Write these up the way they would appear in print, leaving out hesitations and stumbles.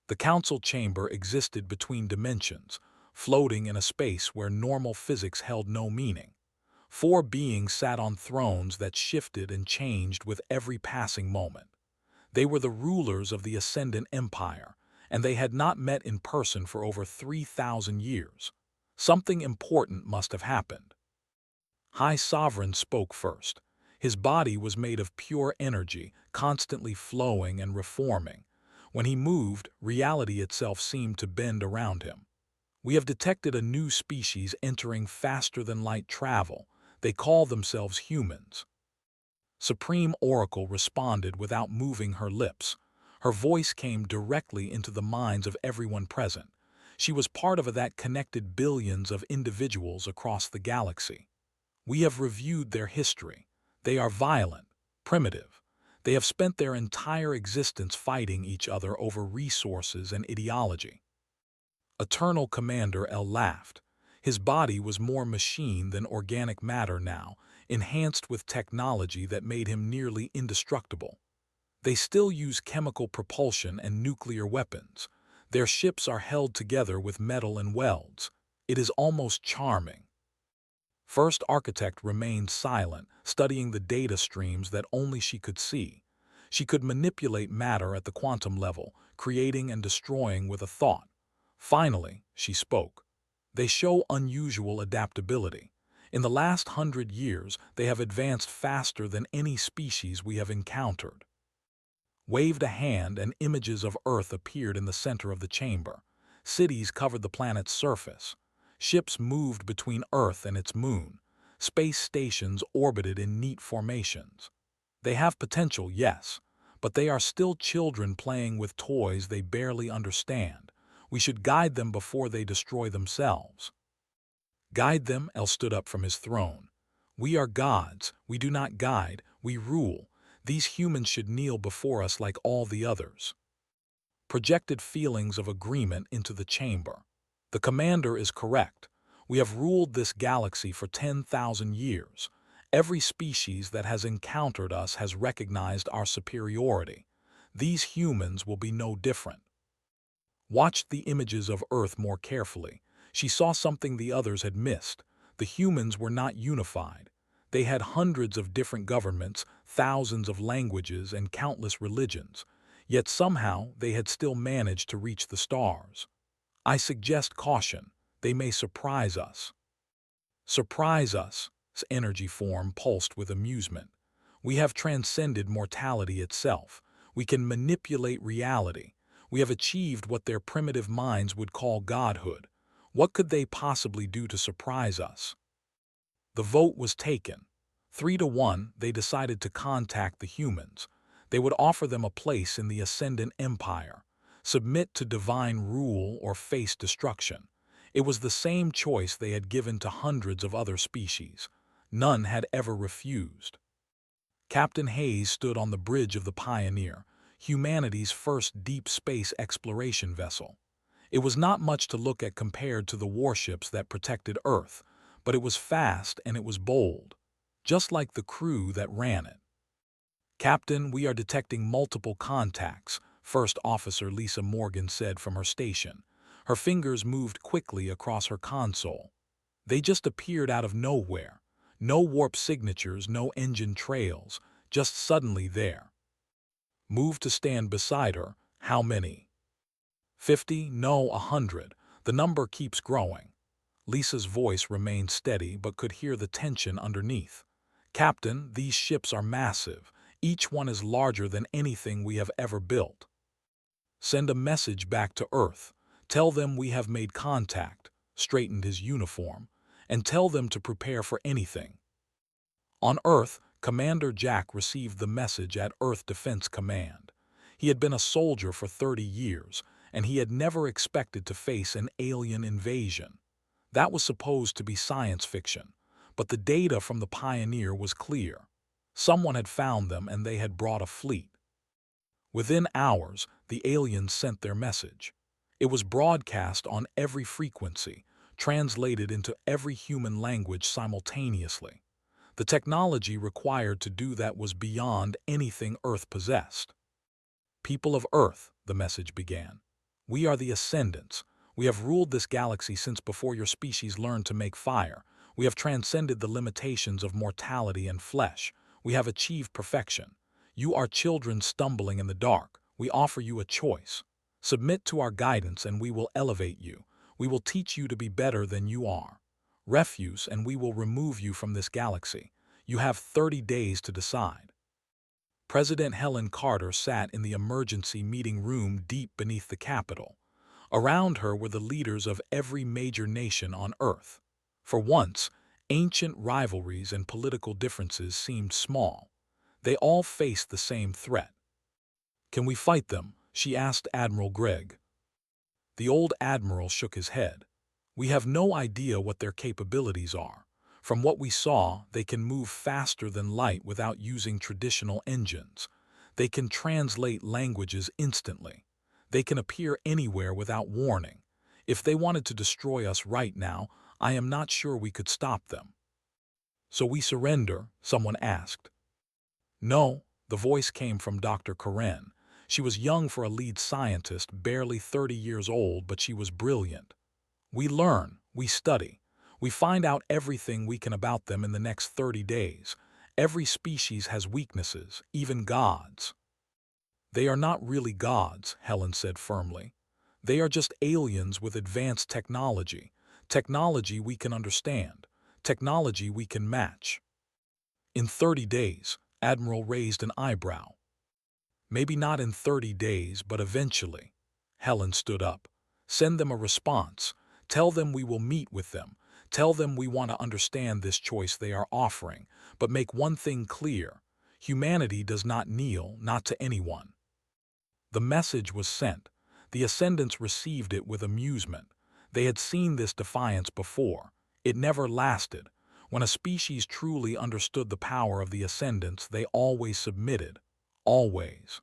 The council chamber existed between dimensions, floating in a space where normal physics held no meaning. Four beings sat on thrones that shifted and changed with every passing moment. They were the rulers of the Ascendant Empire, and they had not met in person for over 3,000 years. Something important must have happened. High Sovereign spoke first. His body was made of pure energy, constantly flowing and reforming. When he moved, reality itself seemed to bend around him. We have detected a new species entering faster than light travel. They call themselves humans. Supreme Oracle responded without moving her lips. Her voice came directly into the minds of everyone present. She was part of that connected billions of individuals across the galaxy. We have reviewed their history. They are violent, primitive. They have spent their entire existence fighting each other over resources and ideology. Eternal Commander L laughed. His body was more machine than organic matter now, enhanced with technology that made him nearly indestructible. They still use chemical propulsion and nuclear weapons. Their ships are held together with metal and welds. It is almost charming. First Architect remained silent, studying the data streams that only she could see. She could manipulate matter at the quantum level, creating and destroying with a thought. Finally, she spoke. They show unusual adaptability. In the last 100 years, they have advanced faster than any species we have encountered. Waved a hand and images of Earth appeared in the center of the chamber. Cities covered the planet's surface. Ships moved between Earth and its moon. Space stations orbited in neat formations. They have potential, yes, but they are still children playing with toys they barely understand. We should guide them before they destroy themselves. Guide them, El stood up from his throne. We are gods. We do not guide. We rule. These humans should kneel before us like all the others. Projected feelings of agreement into the chamber. The commander is correct. We have ruled this galaxy for 10,000 years. Every species that has encountered us has recognized our superiority. These humans will be no different. Watched the images of Earth more carefully. She saw something the others had missed. The humans were not unified. They had hundreds of different governments, thousands of languages, and countless religions. Yet somehow they had still managed to reach the stars. I suggest caution. They may surprise us. Surprise us. His energy form pulsed with amusement. We have transcended mortality itself. We can manipulate reality. We have achieved what their primitive minds would call godhood. What could they possibly do to surprise us? The vote was taken. 3-1, they decided to contact the humans. They would offer them a place in the Ascendant Empire, submit to divine rule or face destruction. It was the same choice they had given to hundreds of other species. None had ever refused. Captain Hayes stood on the bridge of the Pioneer, humanity's first deep space exploration vessel. It was not much to look at compared to the warships that protected Earth, but it was fast and it was bold, just like the crew that ran it. Captain, we are detecting multiple contacts, First Officer Lisa Morgan said from her station. Her fingers moved quickly across her console. They just appeared out of nowhere. No warp signatures, no engine trails, just suddenly there. Moved to stand beside her. How many? 50? No, 100. The number keeps growing. Lisa's voice remained steady but could hear the tension underneath. Captain, these ships are massive. Each one is larger than anything we have ever built. Send a message back to Earth. Tell them we have made contact, straightened his uniform, and tell them to prepare for anything. On Earth, Commander Jack received the message at Earth Defense Command. He had been a soldier for 30 years, and he had never expected to face an alien invasion. That was supposed to be science fiction, but the data from the Pioneer was clear. Someone had found them and they had brought a fleet. Within hours, the aliens sent their message. It was broadcast on every frequency, translated into every human language simultaneously. The technology required to do that was beyond anything Earth possessed. People of Earth, the message began. We are the Ascendants. We have ruled this galaxy since before your species learned to make fire. We have transcended the limitations of mortality and flesh. We have achieved perfection. You are children stumbling in the dark. We offer you a choice. Submit to our guidance and we will elevate you. We will teach you to be better than you are. Refuse and we will remove you from this galaxy. You have 30 days to decide. President Helen Carter sat in the emergency meeting room deep beneath the Capitol. Around her were the leaders of every major nation on Earth. For once, ancient rivalries and political differences seemed small. They all faced the same threat. "Can we fight them?" she asked Admiral Gregg. The old admiral shook his head. "We have no idea what their capabilities are. From what we saw, they can move faster than light without using traditional engines. They can translate languages instantly. They can appear anywhere without warning. If they wanted to destroy us right now, I am not sure we could stop them." "So we surrender?" someone asked. "No," the voice came from Dr. Karen. She was young for a lead scientist, barely 30 years old, but she was brilliant. "We learn, we study. We find out everything we can about them in the next 30 days. Every species has weaknesses, even gods." "They are not really gods," Helen said firmly. "They are just aliens with advanced technology. Technology we can understand. Technology we can match." "In 30 days, Admiral raised an eyebrow. "Maybe not in 30 days, but eventually." Helen stood up. "Send them a response. Tell them we will meet with them. Tell them we want to understand this choice they are offering. But make one thing clear. Humanity does not kneel, not to anyone." The message was sent. The Ascendants received it with amusement. They had seen this defiance before. It never lasted. When a species truly understood the power of the Ascendants, they always submitted. Always.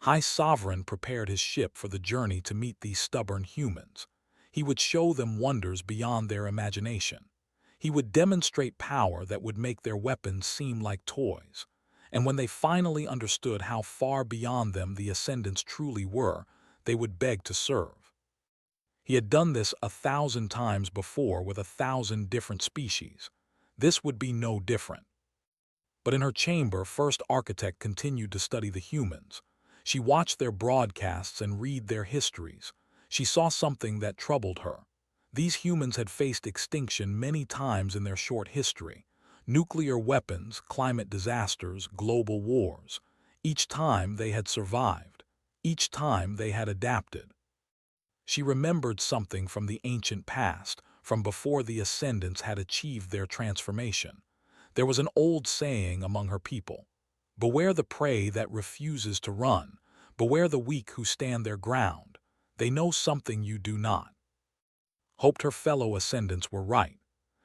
High Sovereign prepared his ship for the journey to meet these stubborn humans. He would show them wonders beyond their imagination. He would demonstrate power that would make their weapons seem like toys. And when they finally understood how far beyond them the Ascendants truly were, they would beg to serve. He had done this 1,000 times before with 1,000 different species. This would be no different. But in her chamber, First Architect continued to study the humans. She watched their broadcasts and read their histories. She saw something that troubled her. These humans had faced extinction many times in their short history. Nuclear weapons, climate disasters, global wars. Each time they had survived. Each time they had adapted. She remembered something from the ancient past, from before the Ascendants had achieved their transformation. There was an old saying among her people: "Beware the prey that refuses to run. Beware the weak who stand their ground. They know something you do not." Hoped her fellow Ascendants were right.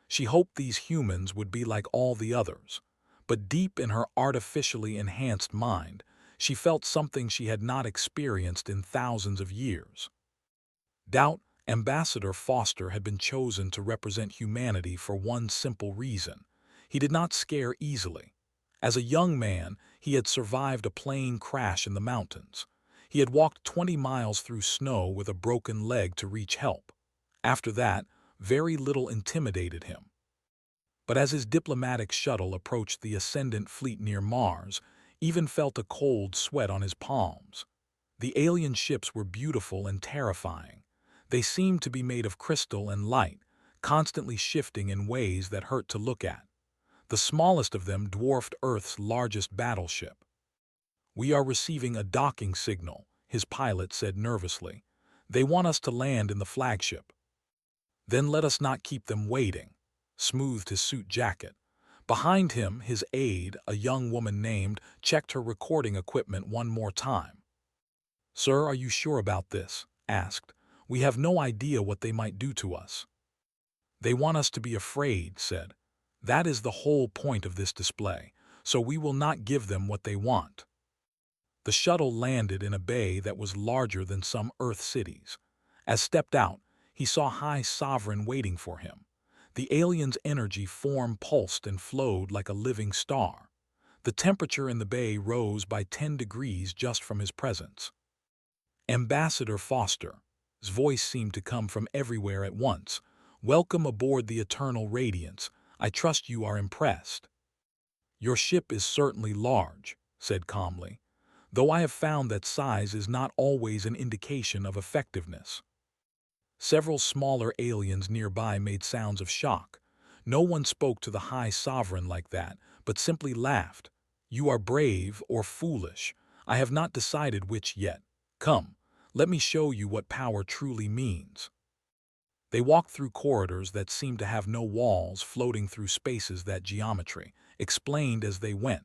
She hoped these humans would be like all the others. But deep in her artificially enhanced mind, she felt something she had not experienced in thousands of years. Doubt. Ambassador Foster had been chosen to represent humanity for one simple reason. He did not scare easily. As a young man, he had survived a plane crash in the mountains. He had walked 20 miles through snow with a broken leg to reach help. After that, very little intimidated him. But as his diplomatic shuttle approached the Ascendant fleet near Mars, even felt a cold sweat on his palms. The alien ships were beautiful and terrifying. They seemed to be made of crystal and light, constantly shifting in ways that hurt to look at. The smallest of them dwarfed Earth's largest battleship. "We are receiving a docking signal," his pilot said nervously. "They want us to land in the flagship." "Then let us not keep them waiting," smoothed his suit jacket. Behind him, his aide, a young woman named, checked her recording equipment one more time. "Sir, are you sure about this?" asked. "We have no idea what they might do to us." "They want us to be afraid," said. "That is the whole point of this display, so we will not give them what they want." The shuttle landed in a bay that was larger than some Earth cities. As stepped out, he saw High Sovereign waiting for him. The alien's energy form pulsed and flowed like a living star. The temperature in the bay rose by 10 degrees just from his presence. Ambassador Foster. His voice seemed to come from everywhere at once. Welcome aboard the Eternal Radiance. I trust you are impressed. Your ship is certainly large, said calmly, though I have found that size is not always an indication of effectiveness. Several smaller aliens nearby made sounds of shock. No one spoke to the High Sovereign like that, but simply laughed. You are brave or foolish. I have not decided which yet. Come, let me show you what power truly means. They walked through corridors that seemed to have no walls, floating through spaces that geometry explained as they went.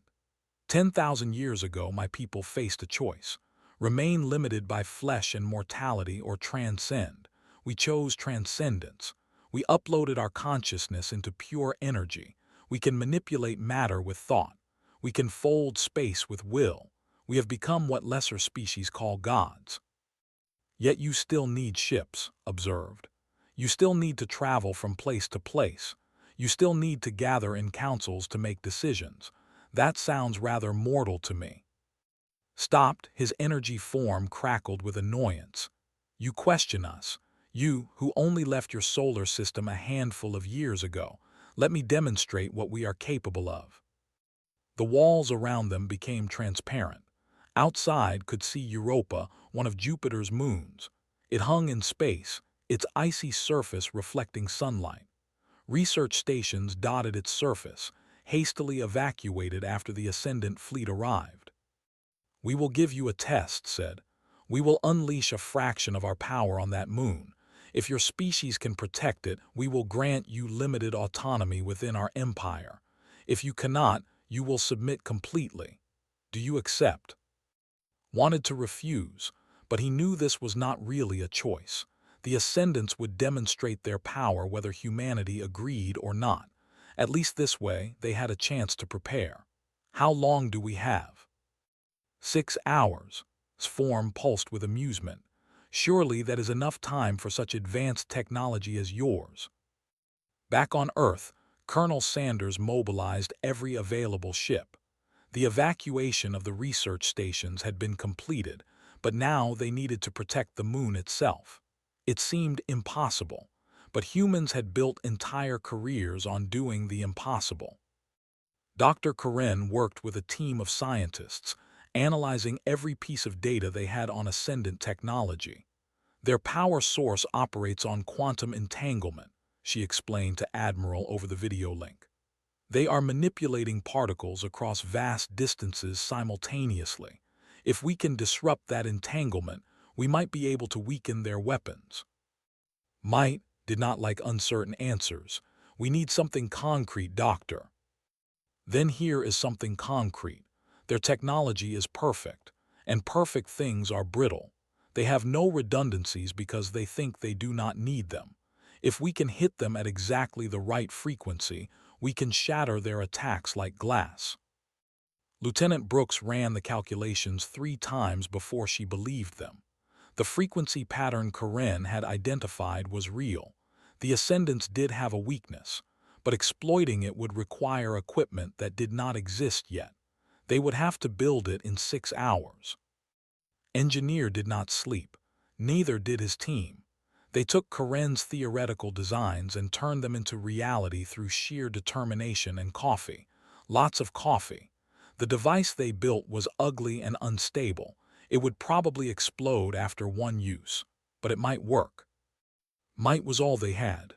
10,000 years ago, my people faced a choice: remain limited by flesh and mortality or transcend. We chose transcendence. We uploaded our consciousness into pure energy. We can manipulate matter with thought. We can fold space with will. We have become what lesser species call gods. Yet you still need ships, observed. You still need to travel from place to place. You still need to gather in councils to make decisions. That sounds rather mortal to me. Stopped, his energy form crackled with annoyance. You question us. You, who only left your solar system a handful of years ago. Let me demonstrate what we are capable of. The walls around them became transparent. Outside could see Europa, one of Jupiter's moons. It hung in space, its icy surface reflecting sunlight. Research stations dotted its surface, hastily evacuated after the Ascendant fleet arrived. We will give you a test, said. We will unleash a fraction of our power on that moon. If your species can protect it, we will grant you limited autonomy within our empire. If you cannot, you will submit completely. Do you accept? Wanted to refuse, but he knew this was not really a choice. The Ascendants would demonstrate their power whether humanity agreed or not. At least this way, they had a chance to prepare. How long do we have? 6 hours. His form pulsed with amusement. Surely that is enough time for such advanced technology as yours. Back on Earth, Colonel Sanders mobilized every available ship. The evacuation of the research stations had been completed, but now they needed to protect the moon itself. It seemed impossible, but humans had built entire careers on doing the impossible. Dr. Karen worked with a team of scientists, analyzing every piece of data they had on Ascendant technology. Their power source operates on quantum entanglement, she explained to Admiral over the video link. They are manipulating particles across vast distances simultaneously. If we can disrupt that entanglement, we might be able to weaken their weapons. Might did not like uncertain answers. We need something concrete, Doctor. Then here is something concrete. Their technology is perfect, and perfect things are brittle. They have no redundancies because they think they do not need them. If we can hit them at exactly the right frequency, we can shatter their attacks like glass. Lieutenant Brooks ran the calculations 3 times before she believed them. The frequency pattern Karen had identified was real. The Ascendants did have a weakness, but exploiting it would require equipment that did not exist yet. They would have to build it in 6 hours. Engineer did not sleep. Neither did his team. They took Karen's theoretical designs and turned them into reality through sheer determination and coffee. Lots of coffee. The device they built was ugly and unstable. It would probably explode after one use, but it might work. Might was all they had.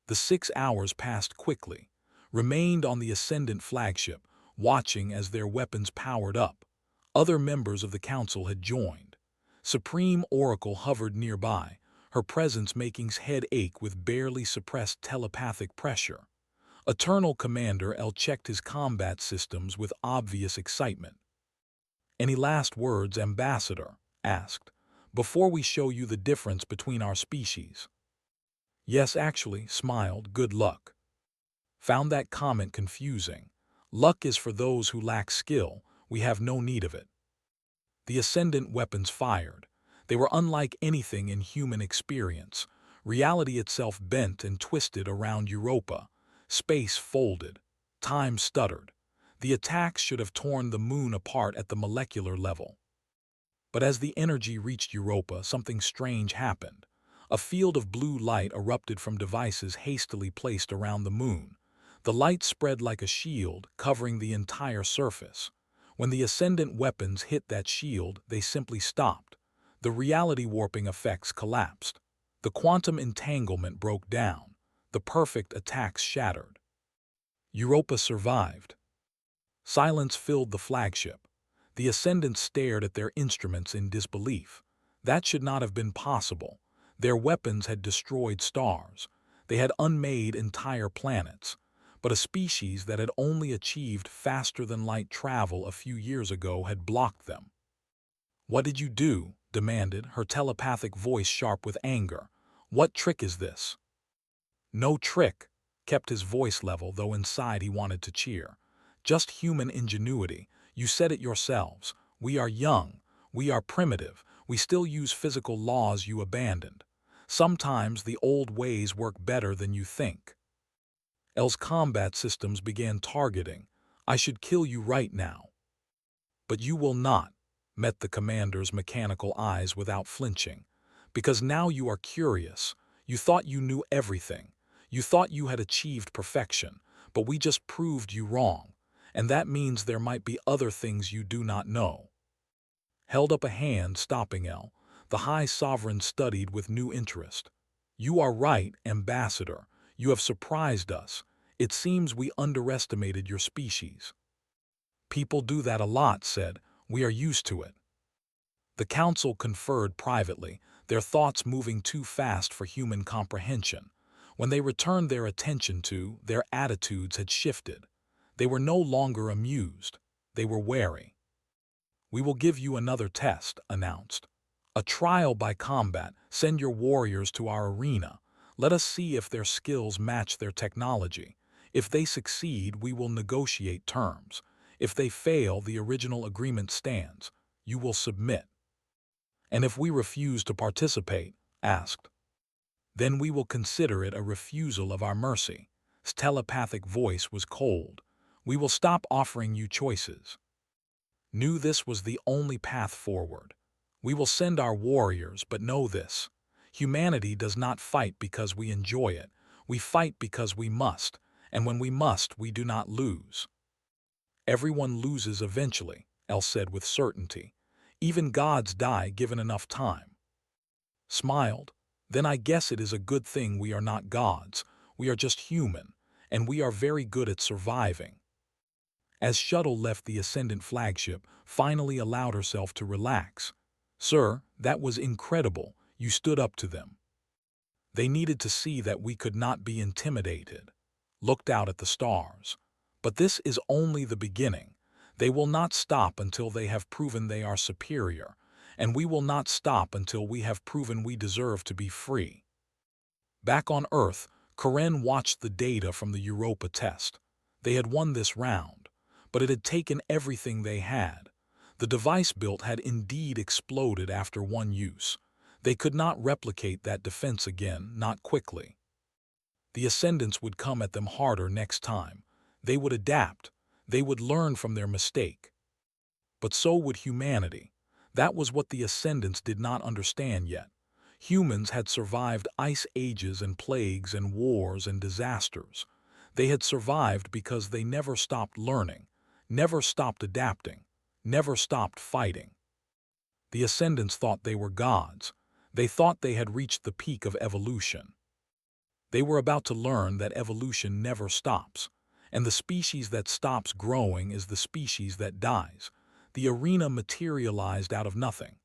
The 6 hours passed quickly, remained on the Ascendant flagship, watching as their weapons powered up. Other members of the council had joined. Supreme Oracle hovered nearby, her presence making his head ache with barely suppressed telepathic pressure. Eternal Commander L checked his combat systems with obvious excitement. Any last words, Ambassador? Asked. Before we show you the difference between our species. Yes, actually, smiled. Good luck. Found that comment confusing. Luck is for those who lack skill. We have no need of it. The Ascendant weapons fired. They were unlike anything in human experience. Reality itself bent and twisted around Europa. Space folded. Time stuttered. The attacks should have torn the moon apart at the molecular level. But as the energy reached Europa, something strange happened. A field of blue light erupted from devices hastily placed around the moon. The light spread like a shield, covering the entire surface. When the ascendant weapons hit that shield, they simply stopped. The reality warping effects collapsed. The quantum entanglement broke down. The perfect attacks shattered. Europa survived. Silence filled the flagship. The ascendants stared at their instruments in disbelief. That should not have been possible. Their weapons had destroyed stars. They had unmade entire planets. But a species that had only achieved faster-than-light travel a few years ago had blocked them. "What did you do?" demanded, her telepathic voice sharp with anger. "What trick is this?" "No trick," kept his voice level, though inside he wanted to cheer. "Just human ingenuity. You said it yourselves. We are young. We are primitive. We still use physical laws you abandoned. Sometimes the old ways work better than you think." L's combat systems began targeting. "I should kill you right now." "But you will not," met the commander's mechanical eyes without flinching. "Because now you are curious. You thought you knew everything. You thought you had achieved perfection, but we just proved you wrong. And that means there might be other things you do not know." Held up a hand, stopping L. The High Sovereign studied with new interest. "You are right, Ambassador. You have surprised us. It seems we underestimated your species." "People do that a lot," said. "We are used to it." The council conferred privately, their thoughts moving too fast for human comprehension. When they returned their attention to, their attitudes had shifted. They were no longer amused. They were wary. "We will give you another test," announced. "A trial by combat. Send your warriors to our arena. Let us see if their skills match their technology. If they succeed, we will negotiate terms. If they fail, the original agreement stands. You will submit." "And if we refuse to participate?" asked. "Then we will consider it a refusal of our mercy." His telepathic voice was cold. "We will stop offering you choices." Knew this was the only path forward. "We will send our warriors, but know this. Humanity does not fight because we enjoy it. We fight because we must, and when we must, we do not lose." "Everyone loses eventually," El said with certainty. "Even gods die given enough time." Smiled. "Then I guess it is a good thing we are not gods. We are just human, and we are very good at surviving." As Shuttle left the Ascendant flagship, finally allowed herself to relax. "Sir, that was incredible. You stood up to them. They needed to see that we could not be intimidated." Looked out at the stars. "But this is only the beginning. They will not stop until they have proven they are superior, and we will not stop until we have proven we deserve to be free." Back on Earth, Karen watched the data from the Europa test. They had won this round, but it had taken everything they had. The device built had indeed exploded after one use. They could not replicate that defense again, not quickly. The Ascendants would come at them harder next time. They would adapt. They would learn from their mistake. But so would humanity. That was what the Ascendants did not understand yet. Humans had survived ice ages and plagues and wars and disasters. They had survived because they never stopped learning, never stopped adapting, never stopped fighting. The Ascendants thought they were gods. They thought they had reached the peak of evolution. They were about to learn that evolution never stops, and the species that stops growing is the species that dies. The arena materialized out of nothing.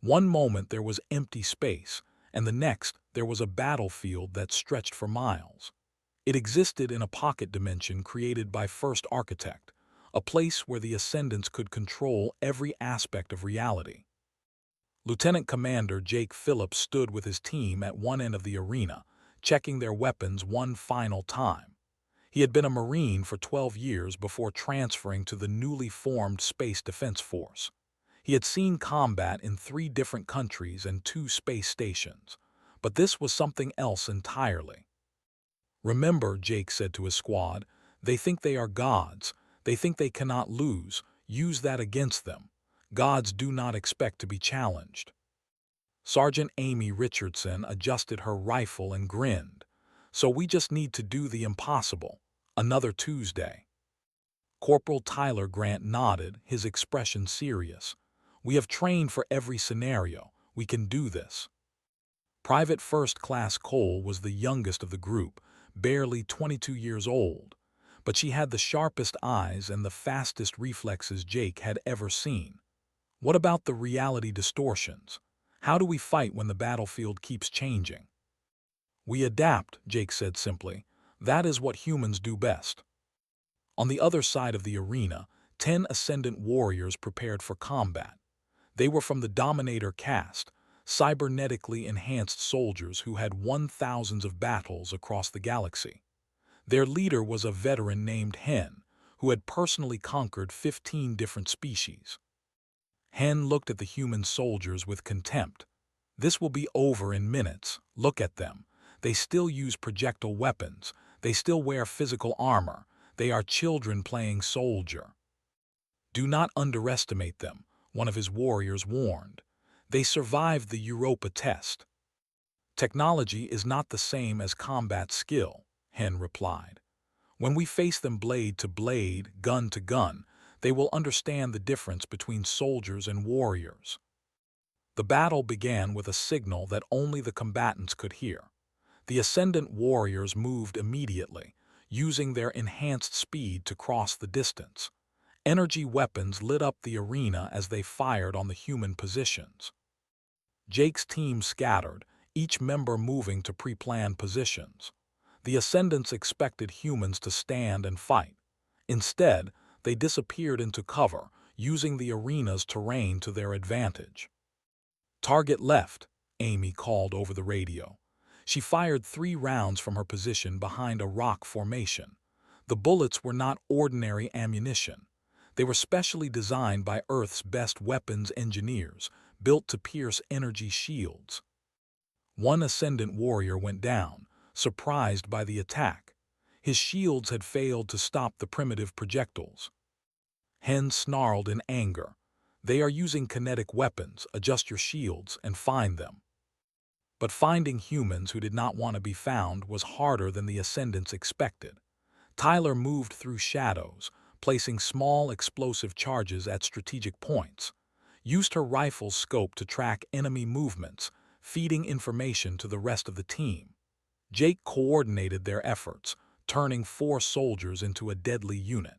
One moment there was empty space, and the next there was a battlefield that stretched for miles. It existed in a pocket dimension created by First Architect, a place where the Ascendants could control every aspect of reality. Lieutenant Commander Jake Phillips stood with his team at one end of the arena, checking their weapons one final time. He had been a Marine for 12 years before transferring to the newly formed Space Defense Force. He had seen combat in 3 different countries and 2 space stations, but this was something else entirely. "Remember," Jake said to his squad, "they think they are gods. They think they cannot lose. Use that against them. Gods do not expect to be challenged. Sergeant Amy Richardson adjusted her rifle and grinned. So we just need to do the impossible. Another Tuesday. Corporal Tyler Grant nodded, his expression serious. We have trained for every scenario. We can do this. Private First Class Cole was the youngest of the group, barely 22 years old, but she had the sharpest eyes and the fastest reflexes Jake had ever seen. What about the reality distortions? How do we fight when the battlefield keeps changing? We adapt, Jake said simply. That is what humans do best. On the other side of the arena, 10 Ascendant warriors prepared for combat. They were from the Dominator caste, cybernetically enhanced soldiers who had won thousands of battles across the galaxy. Their leader was a veteran named Hen, who had personally conquered 15 different species. Hen looked at the human soldiers with contempt. This will be over in minutes. Look at them. They still use projectile weapons. They still wear physical armor. They are children playing soldier. Do not underestimate them, one of his warriors warned. They survived the Europa test. Technology is not the same as combat skill, Hen replied. When we face them blade to blade, gun to gun, they will understand the difference between soldiers and warriors. The battle began with a signal that only the combatants could hear. The Ascendant warriors moved immediately, using their enhanced speed to cross the distance. Energy weapons lit up the arena as they fired on the human positions. Jake's team scattered, each member moving to pre-planned positions. The Ascendants expected humans to stand and fight. Instead, they disappeared into cover, using the arena's terrain to their advantage. Target left, Amy called over the radio. She fired 3 rounds from her position behind a rock formation. The bullets were not ordinary ammunition. They were specially designed by Earth's best weapons engineers, built to pierce energy shields. One Ascendant warrior went down, surprised by the attack. His shields had failed to stop the primitive projectiles. Hen snarled in anger. They are using kinetic weapons. Adjust your shields and find them. But finding humans who did not want to be found was harder than the Ascendants expected. Tyler moved through shadows, placing small explosive charges at strategic points, used her rifle's scope to track enemy movements, feeding information to the rest of the team. Jake coordinated their efforts, turning 4 soldiers into a deadly unit.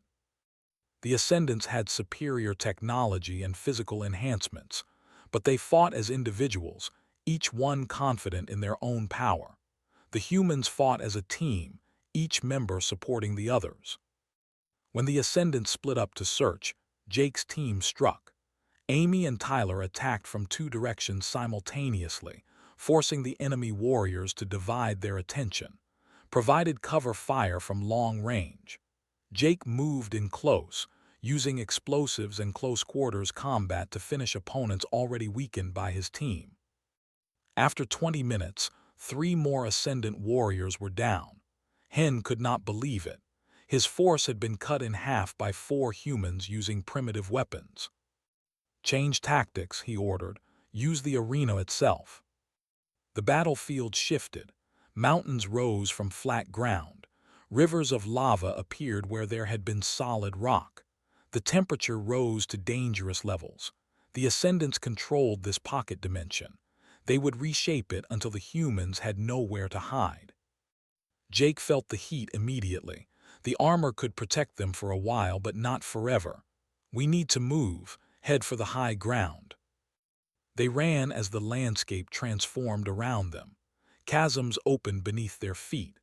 The Ascendants had superior technology and physical enhancements, but they fought as individuals, each one confident in their own power. The humans fought as a team, each member supporting the others. When the Ascendants split up to search, Jake's team struck. Amy and Tyler attacked from 2 directions simultaneously, forcing the enemy warriors to divide their attention, provided cover fire from long range. Jake moved in close, using explosives and close-quarters combat to finish opponents already weakened by his team. After 20 minutes, 3 more Ascendant warriors were down. Hen could not believe it. His force had been cut in half by 4 humans using primitive weapons. Change tactics, he ordered. Use the arena itself. The battlefield shifted. Mountains rose from flat ground. Rivers of lava appeared where there had been solid rock. The temperature rose to dangerous levels. The Ascendants controlled this pocket dimension. They would reshape it until the humans had nowhere to hide. Jake felt the heat immediately. The armor could protect them for a while, but not forever. We need to move, head for the high ground. They ran as the landscape transformed around them. Chasms opened beneath their feet.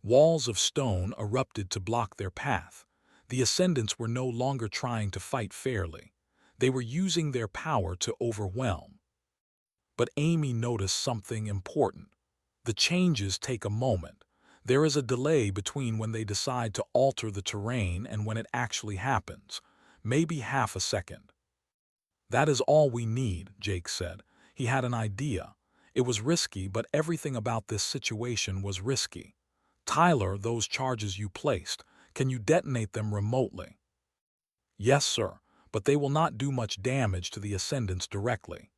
Walls of stone erupted to block their path. The Ascendants were no longer trying to fight fairly. They were using their power to overwhelm. But Amy noticed something important. The changes take a moment. There is a delay between when they decide to alter the terrain and when it actually happens, maybe half a second. That is all we need, Jake said. He had an idea. It was risky, but everything about this situation was risky. Tyler, those charges you placed, can you detonate them remotely? Yes, sir, but they will not do much damage to the Ascendants directly.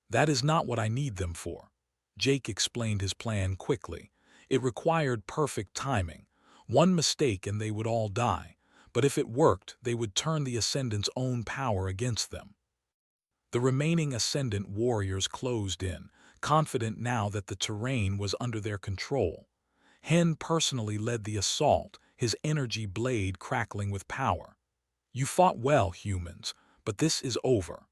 That is not what I need them for. Jake explained his plan quickly. It required perfect timing. One mistake and they would all die, but if it worked, they would turn the Ascendants' own power against them. The remaining Ascendant warriors closed in, confident now that the terrain was under their control. Hen personally led the assault, his energy blade crackling with power. You fought well, humans, but this is over.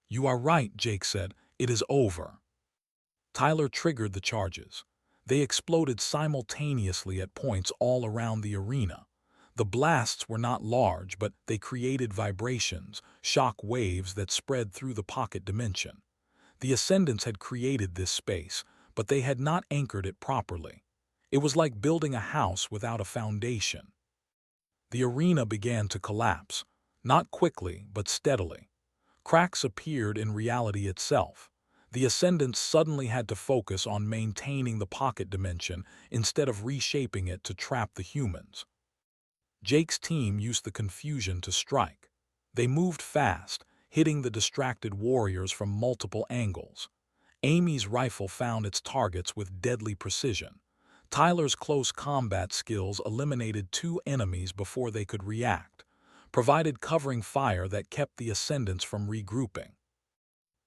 You are right, Jake said. It is over. Tyler triggered the charges. They exploded simultaneously at points all around the arena. The blasts were not large, but they created vibrations, shock waves that spread through the pocket dimension. The Ascendants had created this space, but they had not anchored it properly. It was like building a house without a foundation. The arena began to collapse, not quickly, but steadily. Cracks appeared in reality itself. The Ascendants suddenly had to focus on maintaining the pocket dimension instead of reshaping it to trap the humans. Jake's team used the confusion to strike. They moved fast, hitting the distracted warriors from multiple angles. Amy's rifle found its targets with deadly precision. Tyler's close combat skills eliminated 2 enemies before they could react, provided covering fire that kept the Ascendants from regrouping.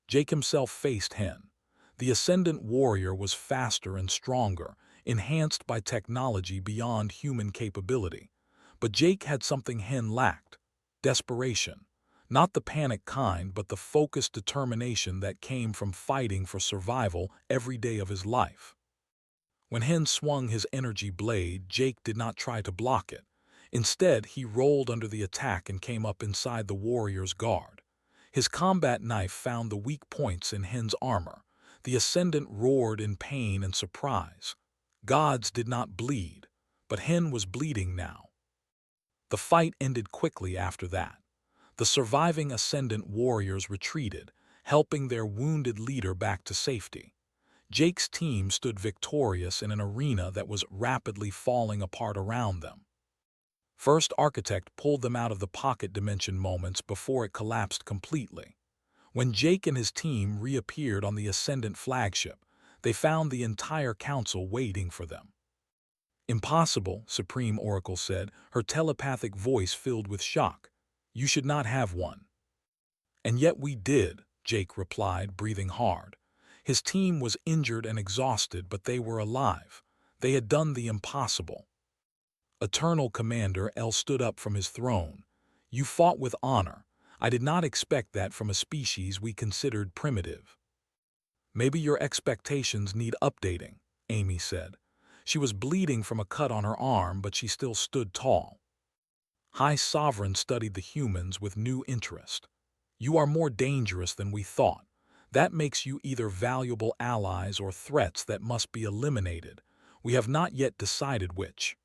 Jake himself faced Hen. The Ascendant warrior was faster and stronger, enhanced by technology beyond human capability. But Jake had something Hen lacked: desperation. Not the panic kind, but the focused determination that came from fighting for survival every day of his life. When Hen swung his energy blade, Jake did not try to block it. Instead, he rolled under the attack and came up inside the warrior's guard. His combat knife found the weak points in Hen's armor. The Ascendant roared in pain and surprise. Gods did not bleed, but Hen was bleeding now. The fight ended quickly after that. The surviving Ascendant warriors retreated, helping their wounded leader back to safety. Jake's team stood victorious in an arena that was rapidly falling apart around them. First Architect pulled them out of the pocket dimension moments before it collapsed completely. When Jake and his team reappeared on the Ascendant flagship, they found the entire council waiting for them. Impossible, Supreme Oracle said, her telepathic voice filled with shock. You should not have one. And yet we did, Jake replied, breathing hard. His team was injured and exhausted, but they were alive. They had done the impossible. Eternal Commander El stood up from his throne. You fought with honor. I did not expect that from a species we considered primitive. Maybe your expectations need updating, Amy said. She was bleeding from a cut on her arm, but she still stood tall. High Sovereign studied the humans with new interest. You are more dangerous than we thought. That makes you either valuable allies or threats that must be eliminated. We have not yet decided which.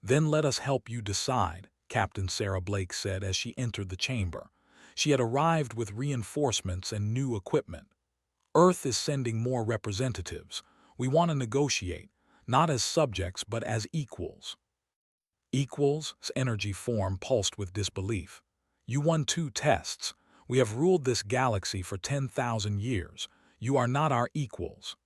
Then let us help you decide, Captain Sarah Blake said as she entered the chamber. She had arrived with reinforcements and new equipment. Earth is sending more representatives. We want to negotiate, not as subjects but as equals. Equals? Energy form pulsed with disbelief. You won 2 tests. We have ruled this galaxy for 10,000 years. You are not our equals.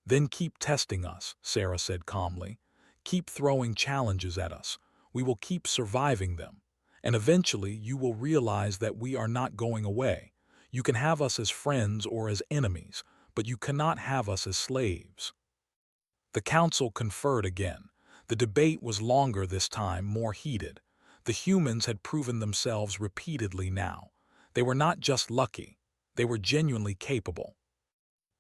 Then keep testing us, Sarah said calmly. Keep throwing challenges at us. We will keep surviving them. And eventually you will realize that we are not going away. You can have us as friends or as enemies, but you cannot have us as slaves. The council conferred again. The debate was longer this time, more heated. The humans had proven themselves repeatedly now. They were not just lucky. They were genuinely capable.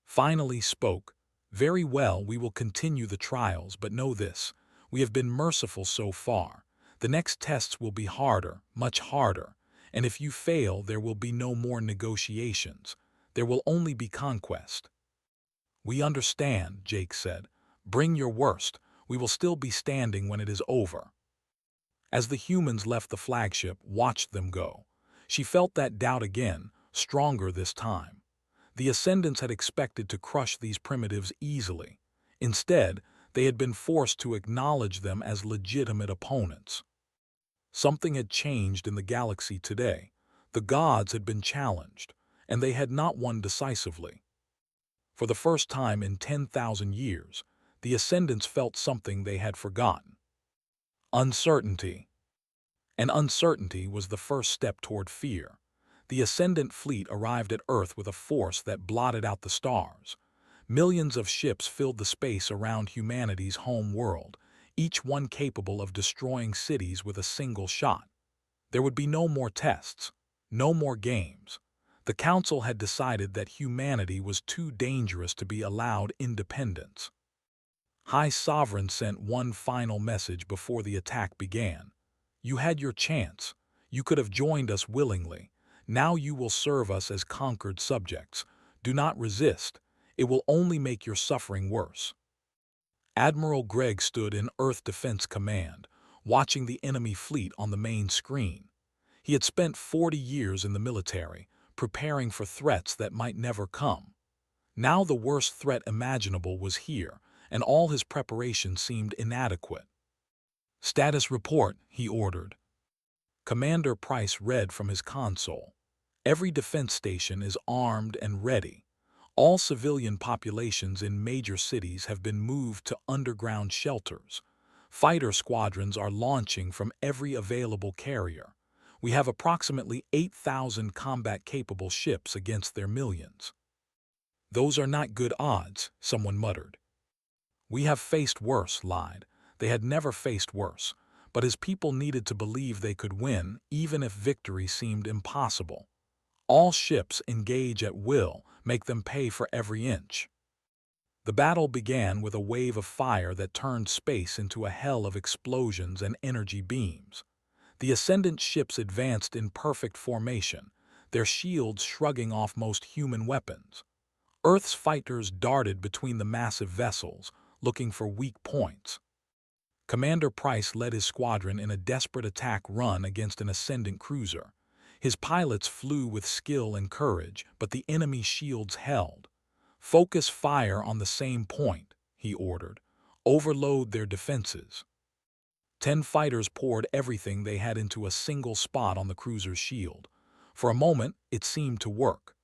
Finally spoke. Very well, we will continue the trials, but know this. We have been merciful so far. The next tests will be harder, much harder. And if you fail, there will be no more negotiations. There will only be conquest. We understand, Jake said. Bring your worst. We will still be standing when it is over. As the humans left the flagship, watched them go. She felt that doubt again, stronger this time. The Ascendants had expected to crush these primitives easily. Instead, they had been forced to acknowledge them as legitimate opponents. Something had changed in the galaxy today. The gods had been challenged, and they had not won decisively. For the first time in 10,000 years, the Ascendants felt something they had forgotten. Uncertainty. And uncertainty was the first step toward fear. The Ascendant fleet arrived at Earth with a force that blotted out the stars. Millions of ships filled the space around humanity's home world, each one capable of destroying cities with a single shot. There would be no more tests, no more games. The Council had decided that humanity was too dangerous to be allowed independence. High Sovereign sent one final message before the attack began. You had your chance. You could have joined us willingly. Now you will serve us as conquered subjects. Do not resist. It will only make your suffering worse. Admiral Gregg stood in Earth Defense Command, watching the enemy fleet on the main screen. He had spent 40 years in the military, preparing for threats that might never come. Now the worst threat imaginable was here, and all his preparation seemed inadequate. "Status report," he ordered. Commander Price read from his console. "Every defense station is armed and ready. All civilian populations in major cities have been moved to underground shelters. Fighter squadrons are launching from every available carrier. We have approximately 8,000 combat-capable ships against their millions." "Those are not good odds," someone muttered. "We have faced worse," lied. They had never faced worse, but his people needed to believe they could win, even if victory seemed impossible. All ships engage at will, make them pay for every inch. The battle began with a wave of fire that turned space into a hell of explosions and energy beams. The Ascendant ships advanced in perfect formation, their shields shrugging off most human weapons. Earth's fighters darted between the massive vessels, looking for weak points. Commander Price led his squadron in a desperate attack run against an Ascendant cruiser. His pilots flew with skill and courage, but the enemy shields held. "Focus fire on the same point," he ordered. "Overload their defenses." 10 fighters poured everything they had into a single spot on the cruiser's shield. For a moment, it seemed to work.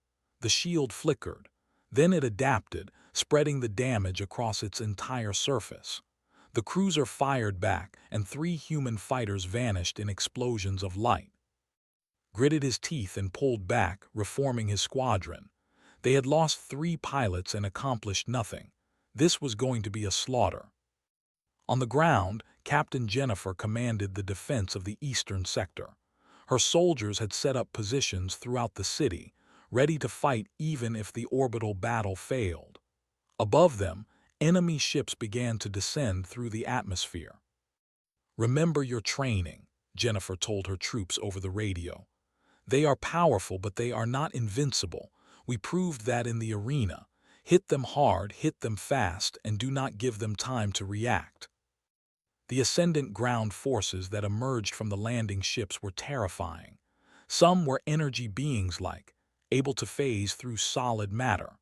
The shield flickered. Then it adapted, spreading the damage across its entire surface. The cruiser fired back, and 3 human fighters vanished in explosions of light. Gritted his teeth and pulled back, reforming his squadron. They had lost 3 pilots and accomplished nothing. This was going to be a slaughter. On the ground, Captain Jennifer commanded the defense of the eastern sector. Her soldiers had set up positions throughout the city, ready to fight even if the orbital battle failed. Above them, enemy ships began to descend through the atmosphere. "Remember your training," Jennifer told her troops over the radio. "They are powerful, but they are not invincible. We proved that in the arena. Hit them hard, hit them fast, and do not give them time to react." The Ascendant ground forces that emerged from the landing ships were terrifying. Some were energy beings-like, able to phase through solid matter.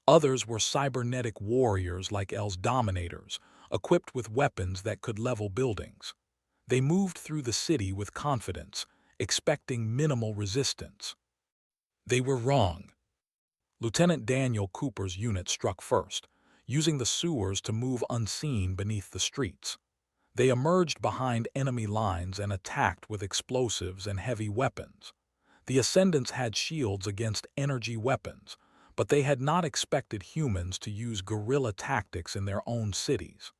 Others were cybernetic warriors like L's Dominators, equipped with weapons that could level buildings. They moved through the city with confidence, expecting minimal resistance. They were wrong. Lieutenant Daniel Cooper's unit struck first, using the sewers to move unseen beneath the streets. They emerged behind enemy lines and attacked with explosives and heavy weapons. The Ascendants had shields against energy weapons, but they had not expected humans to use guerrilla tactics in their own cities.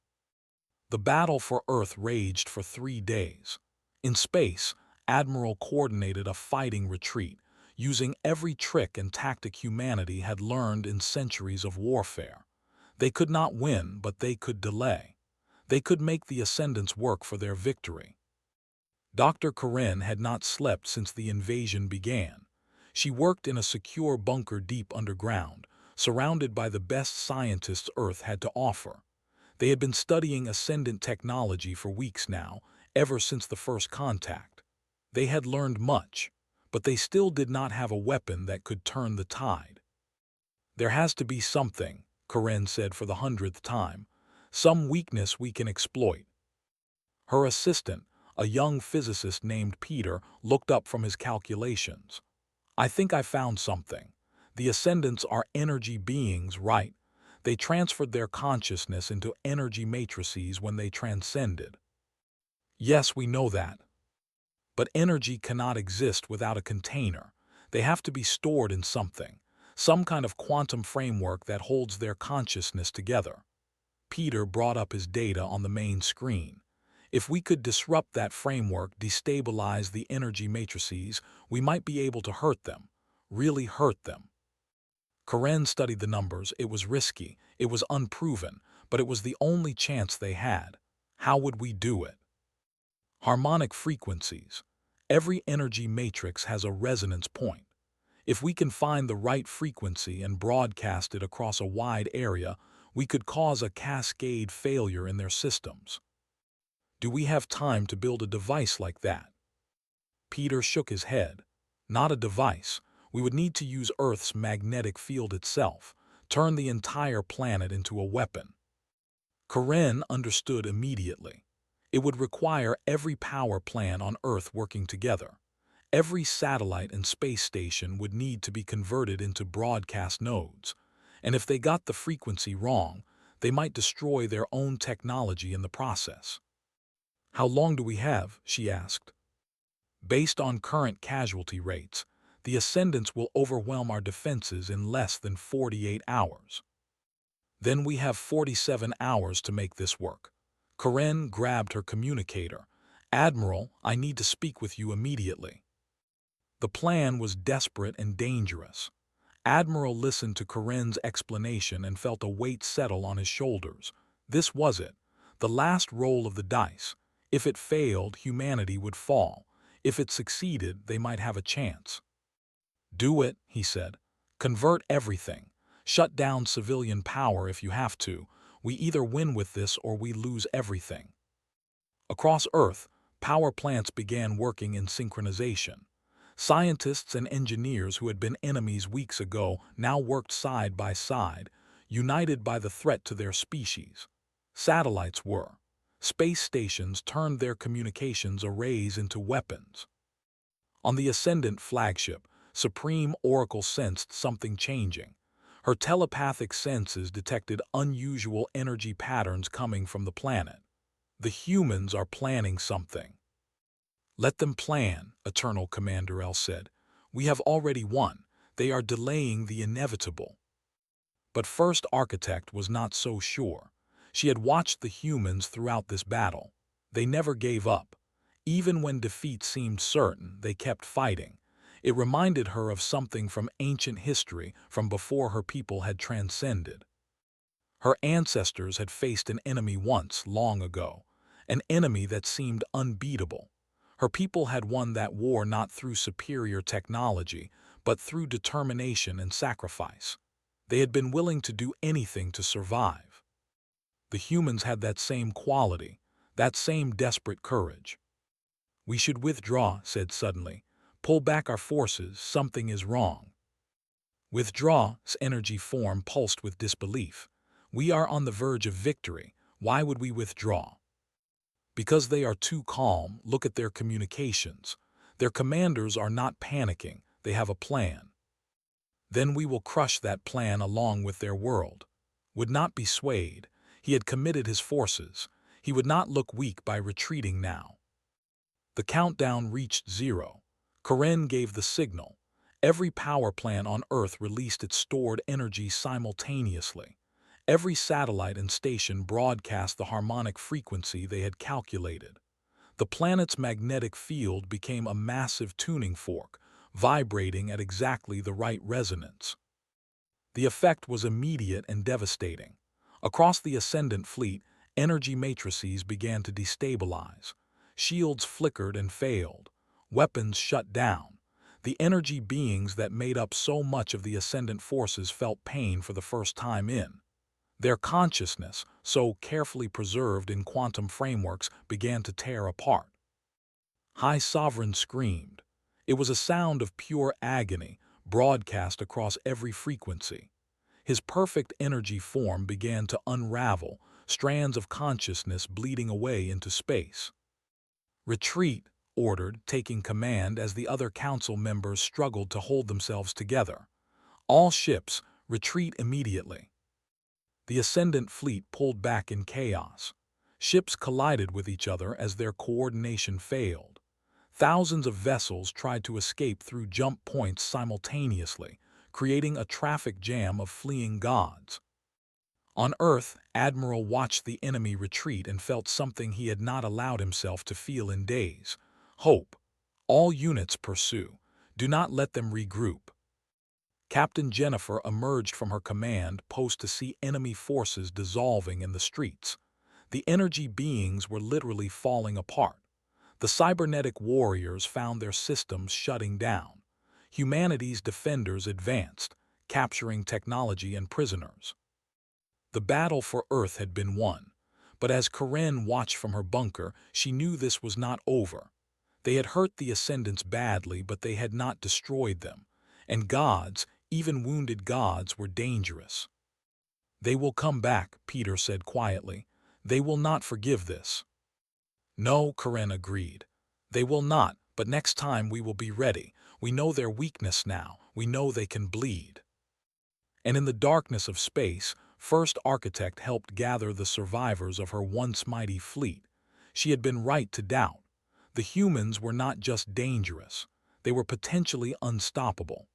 The battle for Earth raged for 3 days. In space, Admiral coordinated a fighting retreat, using every trick and tactic humanity had learned in centuries of warfare. They could not win, but they could delay. They could make the Ascendants work for their victory. Dr. Corinne had not slept since the invasion began. She worked in a secure bunker deep underground, surrounded by the best scientists Earth had to offer. They had been studying Ascendant technology for weeks now, ever since the first contact. They had learned much, but they still did not have a weapon that could turn the tide. "There has to be something," Corinne said for the 100th time. "Some weakness we can exploit." Her assistant, A young physicist named Peter looked up from his calculations. "I think I found something. The Ascendants are energy beings, right? They transferred their consciousness into energy matrices when they transcended." "Yes, we know that. But energy cannot exist without a container. They have to be stored in something, some kind of quantum framework that holds their consciousness together." Peter brought up his data on the main screen. "If we could disrupt that framework, destabilize the energy matrices, we might be able to hurt them, really hurt them." Karen studied the numbers. It was risky, it was unproven, but it was the only chance they had. How would we do it? Harmonic frequencies. Every energy matrix has a resonance point. If we can find the right frequency and broadcast it across a wide area, we could cause a cascade failure in their systems. Do we have time to build a device like that? Peter shook his head. Not a device. We would need to use Earth's magnetic field itself, turn the entire planet into a weapon. Karen understood immediately. It would require every power plant on Earth working together. Every satellite and space station would need to be converted into broadcast nodes. And if they got the frequency wrong, they might destroy their own technology in the process. "How long do we have?" she asked. "Based on current casualty rates, the Ascendants will overwhelm our defenses in less than 48 hours. Then we have 47 hours to make this work." Karen grabbed her communicator. "Admiral, I need to speak with you immediately." The plan was desperate and dangerous. Admiral listened to Karen's explanation and felt a weight settle on his shoulders. This was it, the last roll of the dice. If it failed, humanity would fall. If it succeeded, they might have a chance. "Do it," he said. "Convert everything. Shut down civilian power if you have to. We either win with this or we lose everything." Across Earth, power plants began working in synchronization. Scientists and engineers who had been enemies weeks ago now worked side by side, united by the threat to their species. Satellites were. Space stations turned their communications arrays into weapons. On the Ascendant flagship, Supreme Oracle sensed something changing. Her telepathic senses detected unusual energy patterns coming from the planet. "The humans are planning something." "Let them plan," Eternal Commander L said. "We have already won. They are delaying the inevitable." But First Architect was not so sure. She had watched the humans throughout this battle. They never gave up. Even when defeat seemed certain, they kept fighting. It reminded her of something from ancient history, from before her people had transcended. Her ancestors had faced an enemy once, long ago, an enemy that seemed unbeatable. Her people had won that war not through superior technology, but through determination and sacrifice. They had been willing to do anything to survive. The humans had that same quality, that same desperate courage. "We should withdraw," said suddenly. "Pull back our forces, something is wrong." "Withdraw," energy form pulsed with disbelief. "We are on the verge of victory. Why would we withdraw?" "Because they are too calm. Look at their communications. Their commanders are not panicking. They have a plan." "Then we will crush that plan along with their world." Would not be swayed. He had committed his forces. He would not look weak by retreating now. The countdown reached 0. Karen gave the signal. Every power plant on Earth released its stored energy simultaneously. Every satellite and station broadcast the harmonic frequency they had calculated. The planet's magnetic field became a massive tuning fork, vibrating at exactly the right resonance. The effect was immediate and devastating. Across the Ascendant fleet, energy matrices began to destabilize. Shields flickered and failed. Weapons shut down. The energy beings that made up so much of the Ascendant forces felt pain for the first time in. Their consciousness, so carefully preserved in quantum frameworks, began to tear apart. High Sovereign screamed. It was a sound of pure agony, broadcast across every frequency. His perfect energy form began to unravel, strands of consciousness bleeding away into space. "Retreat," ordered, taking command as the other council members struggled to hold themselves together. "All ships, retreat immediately." The Ascendant fleet pulled back in chaos. Ships collided with each other as their coordination failed. Thousands of vessels tried to escape through jump points simultaneously, creating a traffic jam of fleeing gods. On Earth, Admiral watched the enemy retreat and felt something he had not allowed himself to feel in days: hope. "All units pursue. Do not let them regroup." Captain Jennifer emerged from her command post to see enemy forces dissolving in the streets. The energy beings were literally falling apart. The cybernetic warriors found their systems shutting down. Humanity's defenders advanced, capturing technology and prisoners. The battle for Earth had been won, but as Karen watched from her bunker, she knew this was not over. They had hurt the Ascendants badly, but they had not destroyed them. And gods, even wounded gods, were dangerous. "They will come back," Peter said quietly. "They will not forgive this." "No," Karen agreed. "They will not, but next time we will be ready. We know their weakness now. We know they can bleed." And in the darkness of space, First Architect helped gather the survivors of her once mighty fleet. She had been right to doubt. The humans were not just dangerous. They were potentially unstoppable.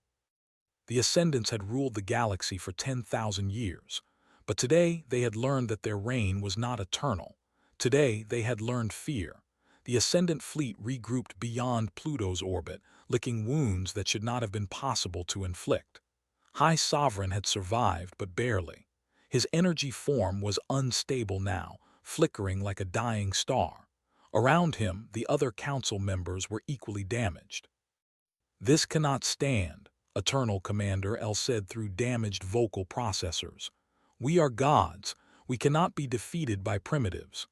The Ascendants had ruled the galaxy for 10,000 years, but today they had learned that their reign was not eternal. Today they had learned fear. The Ascendant fleet regrouped beyond Pluto's orbit, licking wounds that should not have been possible to inflict. High Sovereign had survived, but barely. His energy form was unstable now, flickering like a dying star. Around him, the other council members were equally damaged. "This cannot stand," Eternal Commander El said through damaged vocal processors. "We are gods. We cannot be defeated by primitives."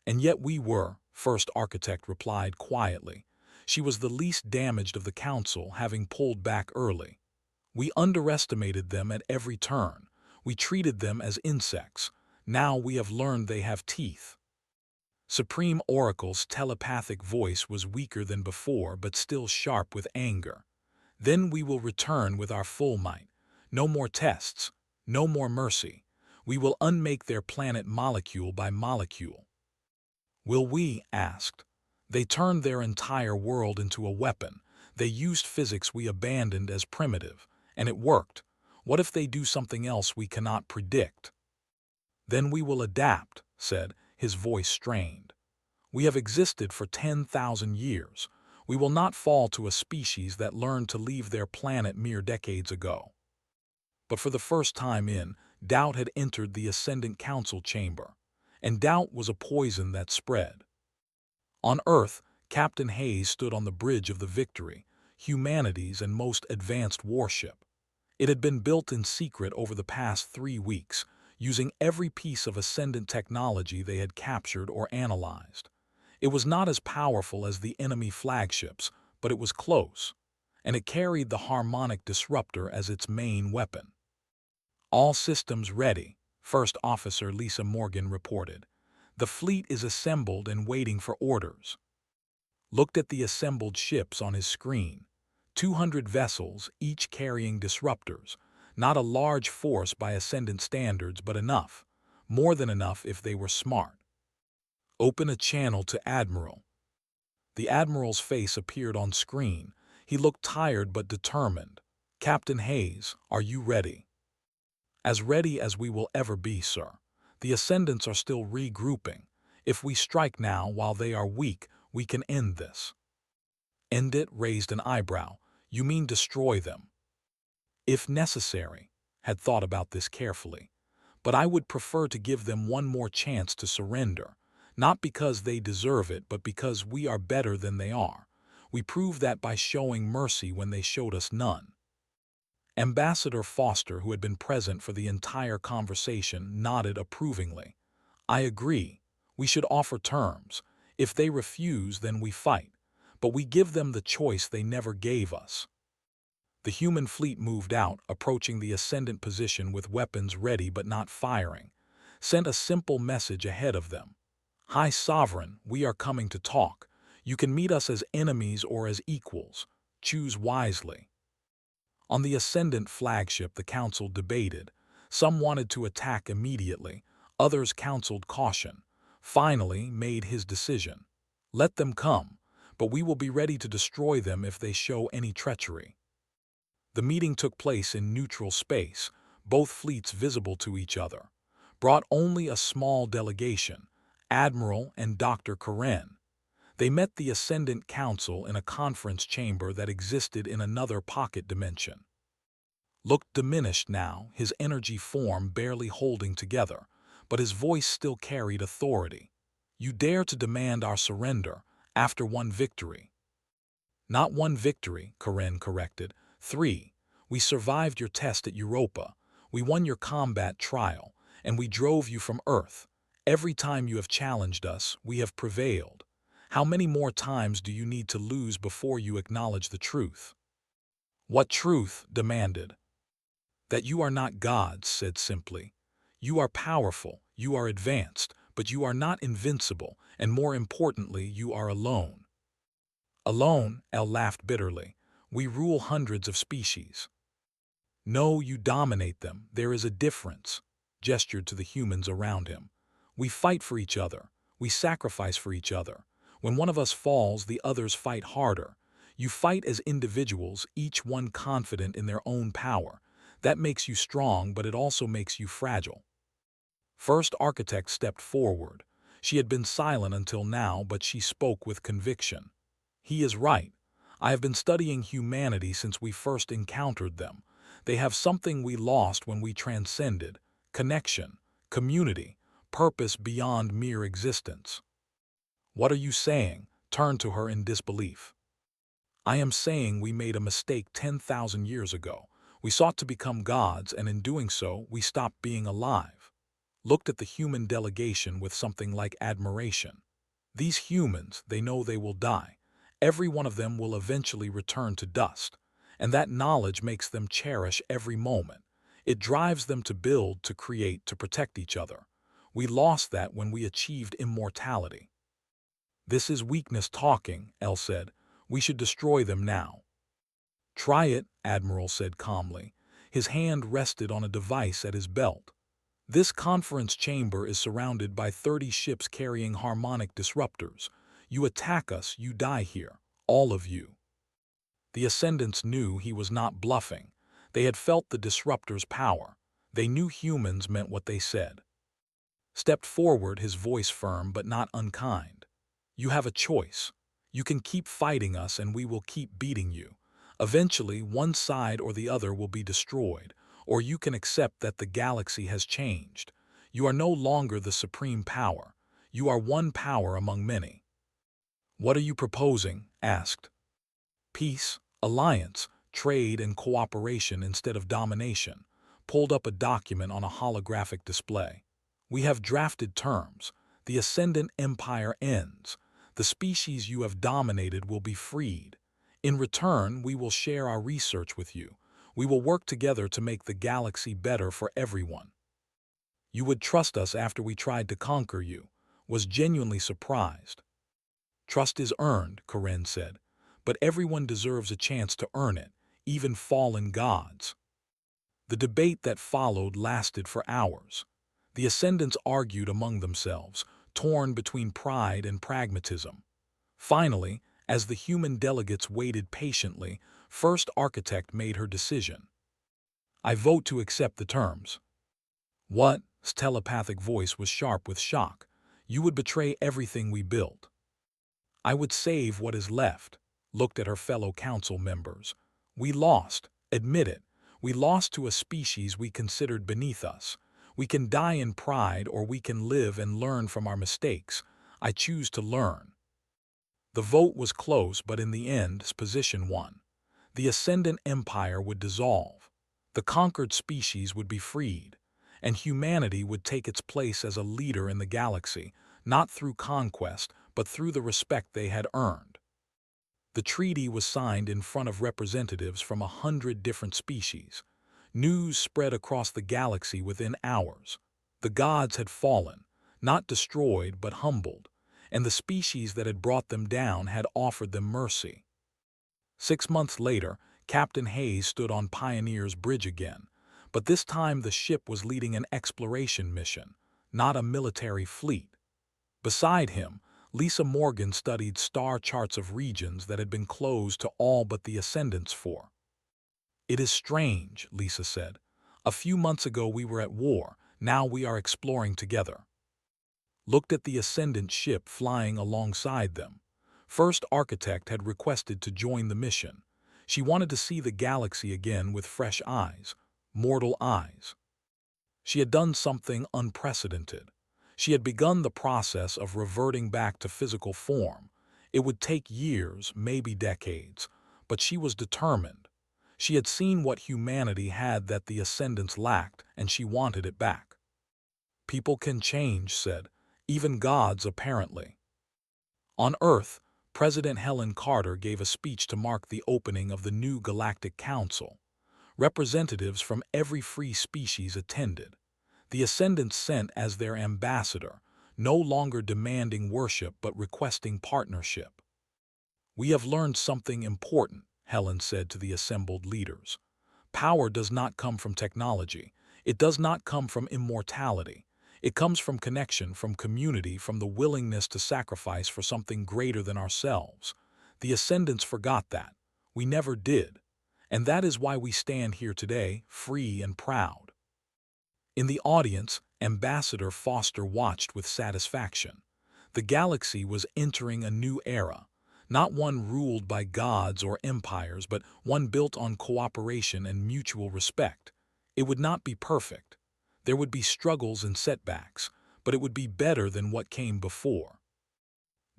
"And yet we were," First Architect replied quietly. She was the least damaged of the council, having pulled back early. "We underestimated them at every turn. We treated them as insects. Now we have learned they have teeth." Supreme Oracle's telepathic voice was weaker than before, but still sharp with anger. "Then we will return with our full might. No more tests. No more mercy. We will unmake their planet molecule by molecule." "Will we?" asked. "They turned their entire world into a weapon. They used physics we abandoned as primitive, and it worked. What if they do something else we cannot predict?" "Then we will adapt," said, his voice strained. "We have existed for 10,000 years. We will not fall to a species that learned to leave their planet mere decades ago." But for the first time doubt had entered the Ascendant Council chamber. And doubt was a poison that spread. On Earth, Captain Hayes stood on the bridge of the Victory, humanity's and most advanced warship. It had been built in secret over the past 3 weeks, using every piece of Ascendant technology they had captured or analyzed. It was not as powerful as the enemy flagships, but it was close, and it carried the harmonic disruptor as its main weapon. "All systems ready," First Officer Lisa Morgan reported. "The fleet is assembled and waiting for orders." Looked at the assembled ships on his screen. 200 vessels, each carrying disruptors. Not a large force by Ascendant standards, but enough. More than enough if they were smart. "Open a channel to Admiral." The Admiral's face appeared on screen. He looked tired but determined. "Captain Hayes, are you ready?" "As ready as we will ever be, sir. The Ascendants are still regrouping. If we strike now while they are weak, we can end this." "End it?" raised an eyebrow. "You mean destroy them?" "If necessary." Had thought about this carefully. "But I would prefer to give them one more chance to surrender. Not because they deserve it, but because we are better than they are. We proved that by showing mercy when they showed us none." Ambassador Foster, who had been present for the entire conversation, nodded approvingly. "I agree. We should offer terms. If they refuse, then we fight. But we give them the choice they never gave us." The human fleet moved out, approaching the Ascendant position with weapons ready but not firing. Sent a simple message ahead of them. High Sovereign, we are coming to talk. You can meet us as enemies or as equals. Choose wisely. On the Ascendant flagship, the Council debated. Some wanted to attack immediately, others counseled caution. Finally, made his decision. Let them come, but we will be ready to destroy them if they show any treachery. The meeting took place in neutral space, both fleets visible to each other. Brought only a small delegation, Admiral and Dr. Karen. They met the Ascendant Council in a conference chamber that existed in another pocket dimension. Looked diminished now, his energy form barely holding together, but his voice still carried authority. You dare to demand our surrender after one victory. Not one victory, Karen corrected. 3. We survived your test at Europa. We won your combat trial, and we drove you from Earth. Every time you have challenged us, we have prevailed. How many more times do you need to lose before you acknowledge the truth? What truth? Demanded. That you are not gods, said simply. You are powerful, you are advanced, but you are not invincible, and more importantly, you are alone. Alone, El laughed bitterly. We rule hundreds of species. No, you dominate them. There is a difference, gestured to the humans around him. We fight for each other. We sacrifice for each other. When one of us falls, the others fight harder. You fight as individuals, each one confident in their own power. That makes you strong, but it also makes you fragile. First Architect stepped forward. She had been silent until now, but she spoke with conviction. He is right. I have been studying humanity since we first encountered them. They have something we lost when we transcended: connection, community, purpose beyond mere existence. What are you saying? Turned to her in disbelief. I am saying we made a mistake 10,000 years ago. We sought to become gods, and in doing so, we stopped being alive. Looked at the human delegation with something like admiration. These humans, they know they will die. Every one of them will eventually return to dust, and that knowledge makes them cherish every moment. It drives them to build, to create, to protect each other. We lost that when we achieved immortality. This is weakness talking, El said. We should destroy them now. Try it, Admiral said calmly. His hand rested on a device at his belt. This conference chamber is surrounded by 30 ships carrying harmonic disruptors. You attack us, you die here. All of you. The Ascendants knew he was not bluffing. They had felt the disruptor's power. They knew humans meant what they said. Stepped forward, his voice firm but not unkind. You have a choice. You can keep fighting us and we will keep beating you. Eventually, one side or the other will be destroyed, or you can accept that the galaxy has changed. You are no longer the supreme power. You are one power among many. What are you proposing? Asked. Peace, alliance, trade, and cooperation instead of domination. Pulled up a document on a holographic display. We have drafted terms. The Ascendant Empire ends. The species you have dominated will be freed. In return, we will share our research with you. We will work together to make the galaxy better for everyone. You would trust us after we tried to conquer you. Was genuinely surprised. Trust is earned, Karen said, but everyone deserves a chance to earn it, even fallen gods. The debate that followed lasted for hours. The Ascendants argued among themselves, torn between pride and pragmatism. Finally, as the human delegates waited patiently, First Architect made her decision. I vote to accept the terms. What? His telepathic voice was sharp with shock. You would betray everything we built. I would save what is left. Looked at her fellow council members. We lost. Admit it. We lost to a species we considered beneath us. We can die in pride or we can live and learn from our mistakes. I choose to learn. The vote was close, but in the end, his position won. The Ascendant Empire would dissolve. The conquered species would be freed, and humanity would take its place as a leader in the galaxy, not through conquest, but through the respect they had earned. The treaty was signed in front of representatives from 100 different species. News spread across the galaxy within hours. The gods had fallen. not destroyed but humbled, and the species that had brought them down had offered them mercy. 6 months later, Captain Hayes stood on Pioneer's Bridge again, but this time the ship was leading an exploration mission, not a military fleet. Beside him, Lisa Morgan studied star charts of regions that had been closed to all but the Ascendants for. "It is strange," Lisa said. "A few months ago we were at war, now we are exploring together." Looked at the Ascendant ship flying alongside them. First Architect had requested to join the mission. She wanted to see the galaxy again with fresh eyes, mortal eyes. She had done something unprecedented. She had begun the process of reverting back to physical form. It would take years, maybe decades, but she was determined. She had seen what humanity had that the Ascendants lacked, and she wanted it back. "People can change," said, "even gods apparently." On Earth, President Helen Carter gave a speech to mark the opening of the new Galactic Council. Representatives from every free species attended. The Ascendants sent as their ambassador, no longer demanding worship but requesting partnership. "We have learned something important," Helen said to the assembled leaders. "Power does not come from technology. It does not come from immortality. It comes from connection, from community, from the willingness to sacrifice for something greater than ourselves. The Ascendants forgot that. We never did. And that is why we stand here today, free and proud." In the audience, Ambassador Foster watched with satisfaction. The galaxy was entering a new era, not one ruled by gods or empires, but one built on cooperation and mutual respect. It would not be perfect. There would be struggles and setbacks, but it would be better than what came before.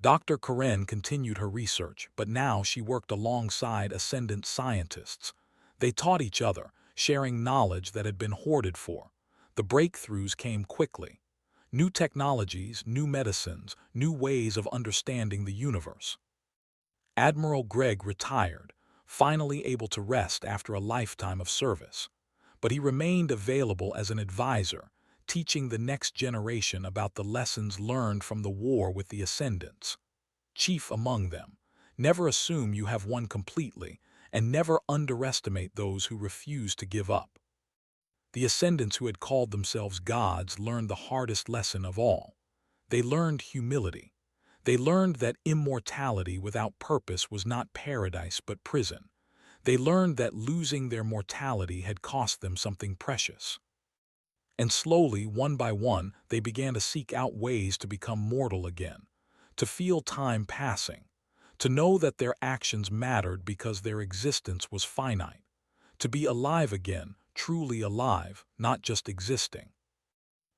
Dr. Karen continued her research, but now she worked alongside Ascendant scientists. They taught each other, sharing knowledge that had been hoarded for. The breakthroughs came quickly. New technologies, new medicines, new ways of understanding the universe. Admiral Gregg retired, finally able to rest after a lifetime of service. But he remained available as an advisor, teaching the next generation about the lessons learned from the war with the Ascendants. Chief among them, never assume you have won completely, and never underestimate those who refuse to give up. The Ascendants who had called themselves gods learned the hardest lesson of all. They learned humility. They learned that immortality without purpose was not paradise but prison. They learned that losing their mortality had cost them something precious. And slowly, one by one, they began to seek out ways to become mortal again, to feel time passing, to know that their actions mattered because their existence was finite, to be alive again, truly alive, not just existing.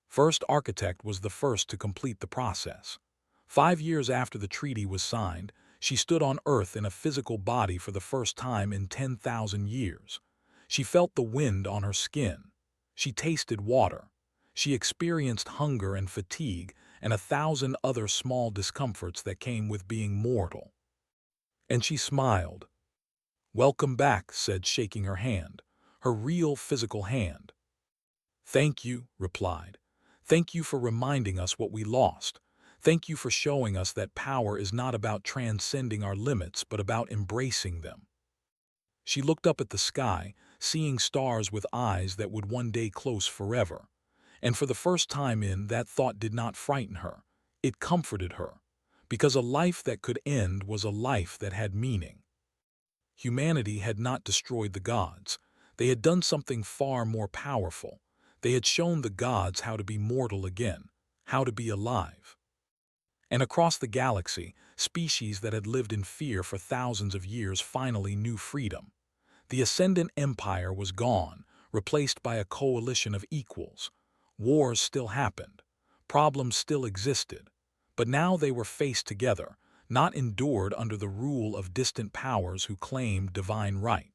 First Architect was the first to complete the process. 5 years after the treaty was signed, she stood on Earth in a physical body for the first time in 10,000 years. She felt the wind on her skin. She tasted water. She experienced hunger and fatigue and 1,000 other small discomforts that came with being mortal. And she smiled. "Welcome back," said, shaking her hand, her real physical hand. "Thank you," replied. "Thank you for reminding us what we lost. Thank you for showing us that power is not about transcending our limits, but about embracing them." She looked up at the sky, seeing stars with eyes that would one day close forever. And for the first time that thought did not frighten her. It comforted her, because a life that could end was a life that had meaning. Humanity had not destroyed the gods. They had done something far more powerful. They had shown the gods how to be mortal again, how to be alive. And across the galaxy, species that had lived in fear for thousands of years finally knew freedom. The Ascendant Empire was gone, replaced by a coalition of equals. Wars still happened. Problems still existed. But now they were faced together, not endured under the rule of distant powers who claimed divine right.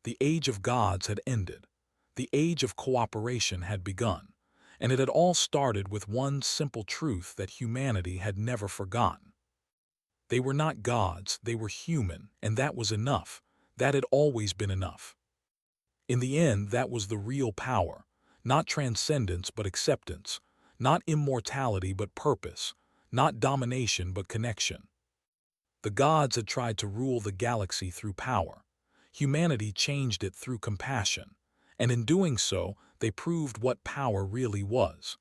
The age of gods had ended. The age of cooperation had begun. And it had all started with one simple truth that humanity had never forgotten. They were not gods, they were human, and that was enough. That had always been enough. In the end, that was the real power, not transcendence but acceptance, Not immortality but purpose, not domination but connection. The gods had tried to rule the galaxy through power. Humanity changed it through compassion, and in doing so, they proved what power really was.